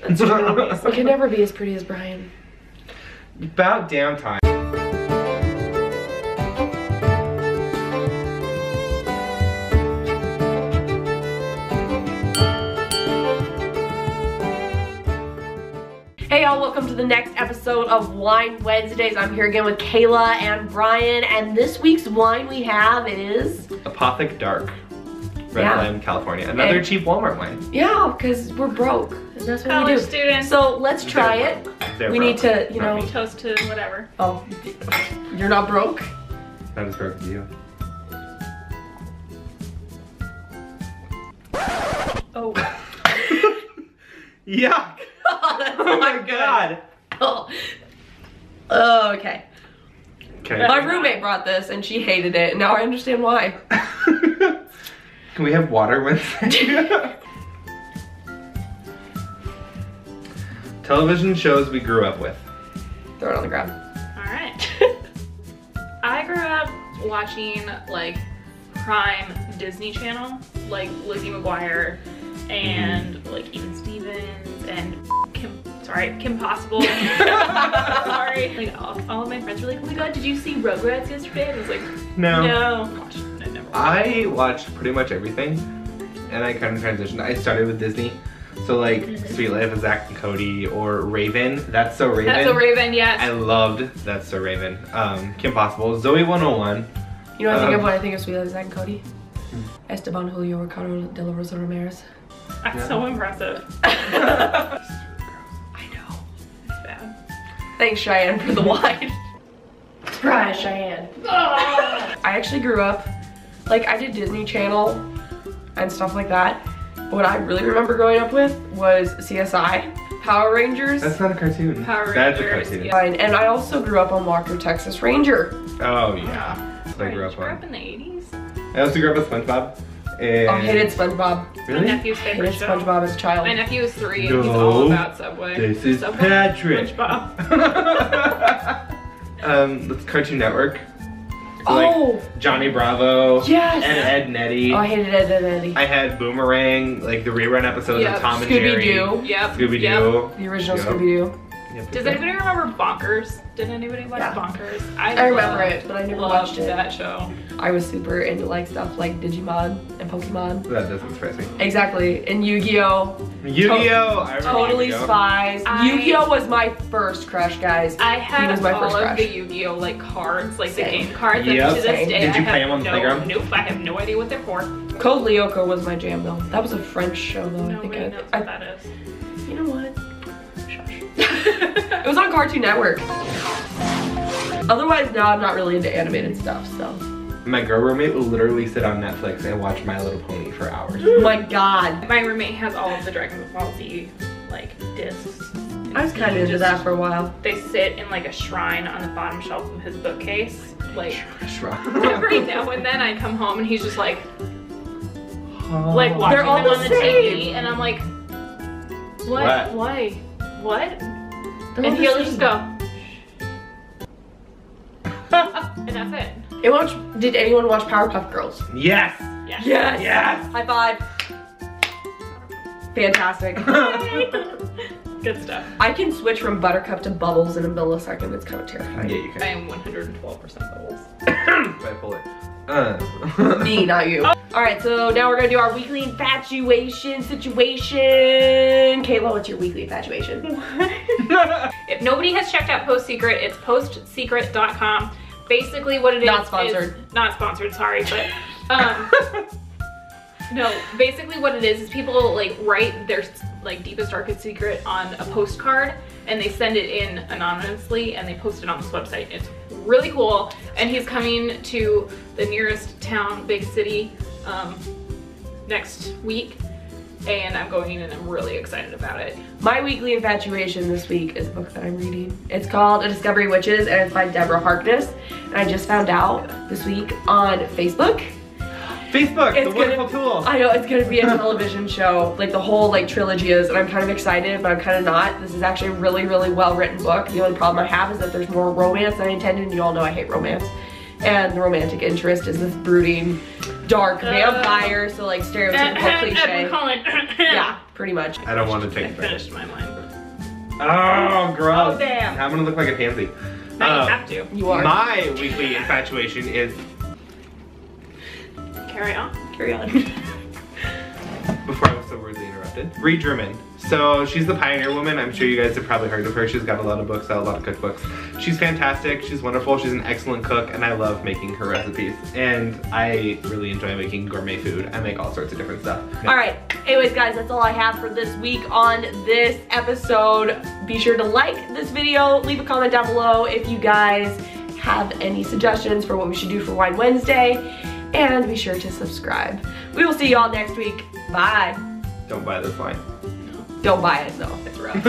That's true. We can never be as pretty as Brian. About damn time. Hey y'all, welcome to the next episode of Wine Wednesdays. I'm here again with Kayla and Brian, and this week's wine we have is... POWERPUFF Dark. Red Lime, California. Another cheap Walmart wine. Yeah, because we're broke, and that's what College we do. students. So let's try it. We need to, you know... Toast to whatever. Oh, you're not broke? Not as broke as you. Oh. Yuck! Oh my god! Oh, okay. Okay. My roommate brought this and she hated it, and now I understand why. Can we have water Wednesday? Television shows we grew up with. Throw it on the ground. Alright. I grew up watching like prime Disney Channel, like Lizzie McGuire and like even Stevens and Kim Possible. Sorry. Like all of my friends were like, oh my god, did you see Rugrats yesterday? And I was like, no. Gosh, I never watched. I watched pretty much everything, and I kind of transitioned. I started with Disney, so like Sweet Life of Zack and Cody or Raven. That's So Raven. That's So Raven, yes. I loved That's So Raven. Kim Possible, Zoe 101. You know what I think of when I think of Sweet Life of Zack and Cody? Esteban Julio Ricardo de la Rosa Ramirez. That's so impressive. Thanks, Cheyenne, for the wine. Surprise, Cheyenne. I actually grew up, like, I did Disney Channel and stuff like that. But what I really remember growing up with was CSI, Power Rangers. That's not a cartoon. Power That's Rangers, a cartoon. yeah. And I also grew up on Walker, Texas Ranger. Oh, yeah. That's what I grew up You grew on. up in the 80s? I also grew up with SpongeBob. And I hated SpongeBob. Really? My nephew's favorite Hated show. SpongeBob as a child. My nephew is 3 and he's all about Subway. This is Subway, Patrick. SpongeBob. That's Cartoon Network. So, like, Johnny Bravo. Yes. And Ed and Eddie. Oh, I hated Ed and Eddie. I had Boomerang, like the rerun episodes of Tom and Jerry. Scooby-Doo. Yep. Scooby-Doo. The original Yep. Scooby-Doo. Yep. Does anybody remember Bonkers? Did anybody watch Bonkers? I remember it, but I never watched it. That show. I was super into like stuff like Digimon and Pokemon. That doesn't surprise me. Exactly, and Yu-Gi-Oh! Yu-Gi-Oh! I remember Totally Yu-Gi-Oh. Spies. Yu-Gi-Oh! Was my first crush, guys. I He had was my all first of crush. the Yu-Gi-Oh! Like cards, like Same. the game cards, Yep. and to this Same. day Did you I play have them on the playground? Nope, I have no idea what they're for. Code Lyoko was my jam though. That was a French show though. I think Nobody knows what that is. You know what? Shush. It was on Cartoon Network. Otherwise, now I'm not really into animated stuff, so. My girl roommate will literally sit on Netflix and watch My Little Pony for hours. Oh my god. My roommate has all of the Dragon Ball Z like discs. I was kind of into that for a while. They sit in like a shrine on the bottom shelf of his bookcase. Like Shrug. every now and then I come home and he's just like Oh. watching all them on the the same. TV, and I'm like, what? What? Why? What? They're all And the he'll same. just go. And that's it. Did anyone watch Powerpuff Girls? Yes! Yeah. Yes! Yes! High five. Fantastic. Good stuff. I can switch from Buttercup to Bubbles in a millisecond. It's kind of terrifying. Yeah, you I can. am 112% bubbles. Bipolar. Me, not you. All right, so now we're gonna do our weekly infatuation situation. Kayla, what's your weekly infatuation? If nobody has checked out PostSecret, it's postsecret.com. Basically what it is Not sponsored. is not sponsored, sorry, but no, basically what it is people like write their like deepest darkest secret on a postcard and they send it in anonymously and they post it on this website. It's really cool, and he's coming to the nearest town, big city, next week, and I'm going and I'm really excited about it. My weekly infatuation this week is a book that I'm reading. It's called A Discovery Witches, and it's by Deborah Harkness. And I just found out this week on Facebook. Facebook, It's the wonderful tool. I know, it's gonna be a television show, like the whole like trilogy is, and I'm kind of excited, but I'm kind of not. This is actually a really, really well-written book. The only problem I have is that there's more romance than I intended, and you all know I hate romance. And the romantic interest is this brooding dark vampire, so like stereotypical cliche. Colin. Yeah, pretty much. I don't want to take I it. finished my mind. Oh, gross. Oh, damn. I'm gonna look like a pansy. Now you have to. You are. My weekly infatuation is... Carry on. Carry on. Before I was so rudely interrupted. Bree Drummond. So she's the Pioneer Woman. I'm sure you guys have probably heard of her. She's got a lot of books out, a lot of cookbooks. She's fantastic. She's wonderful. She's an excellent cook, and I love making her recipes. And I really enjoy making gourmet food. I make all sorts of different stuff. All right. Anyways, guys, that's all I have for this week on this episode. Be sure to like this video. Leave a comment down below if you guys have any suggestions for what we should do for Wine Wednesday. And be sure to subscribe. We will see you all next week. Bye. Don't buy this wine. Don't buy it, no, it's rough.